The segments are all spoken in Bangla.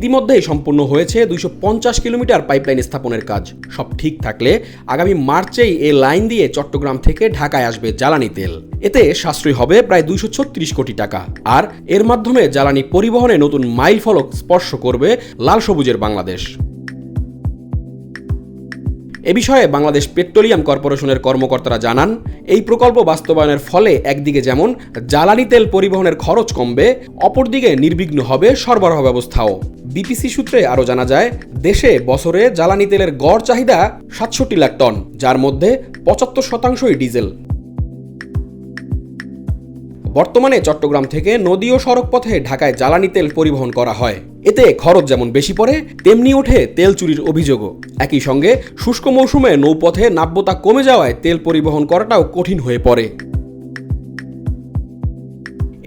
ইতিমধ্যেই সম্পূর্ণ হয়েছে 250 কিলোমিটার পাইপলাইন স্থাপনের কাজ। সব ঠিক থাকলে আগামী মার্চেই এই লাইন দিয়ে চট্টগ্রাম থেকে ঢাকায় আসবে জ্বালানি তেল। এতে সাশ্রয় হবে প্রায় 236 কোটি টাকা। আর এর মাধ্যমে জ্বালানি পরিবহনে নতুন মাইল ফলক স্পর্শ করবে লাল সবুজের বাংলাদেশ। এ বিষয়ে বাংলাদেশ পেট্রোলিয়াম কর্পোরেশনের কর্মকর্তারা জানান, এই প্রকল্প বাস্তবায়নের ফলে একদিকে যেমন জ্বালানি তেল পরিবহনের খরচ কমবে, অপরদিকে নির্বিঘ্ন হবে সরবরাহ ব্যবস্থাও। বিপিসি সূত্রে আরও জানা যায়, দেশে বছরে জ্বালানি তেলের গড় চাহিদা 67 লাখ টন, যার মধ্যে 75% ডিজেল। বর্তমানে চট্টগ্রাম থেকে নদী ও সড়ক পথে ঢাকায় জ্বালানি তেল পরিবহন করা হয়। এতে খরচ যেমন বেশি পড়ে, তেমনি ওঠে তেল চুরির অভিযোগও। একই সঙ্গে শুষ্ক মৌসুমে নৌপথে নাব্যতা কমে যাওয়ায় তেল পরিবহন করাটাও কঠিন হয়ে পড়ে।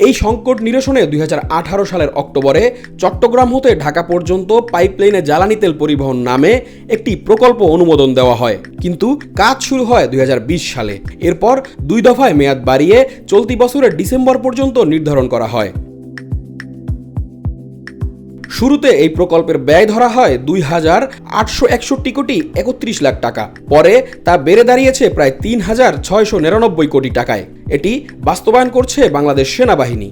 এই সংকট নিরসনে 2018 সালের অক্টোবরে চট্টগ্রাম হতে ঢাকা পর্যন্ত পাইপলাইনে জ্বালানি তেল পরিবহন নামে একটি প্রকল্প অনুমোদন দেওয়া হয়, কিন্তু কাজ শুরু হয় 2020 সালে। এরপর 2 দফায় মেয়াদ বাড়িয়ে চলতি বছরের ডিসেম্বর পর্যন্ত নির্ধারণ করা হয়। শুরুতে এই প্রকল্পের ব্যয় ধরা হয় 2,861 কোটি 31 লাখ টাকা, পরে তা বেড়ে দাঁড়িয়েছে প্রায় 3,699 কোটি টাকায়। এটি বাস্তবায়ন করছে বাংলাদেশ সেনাবাহিনী।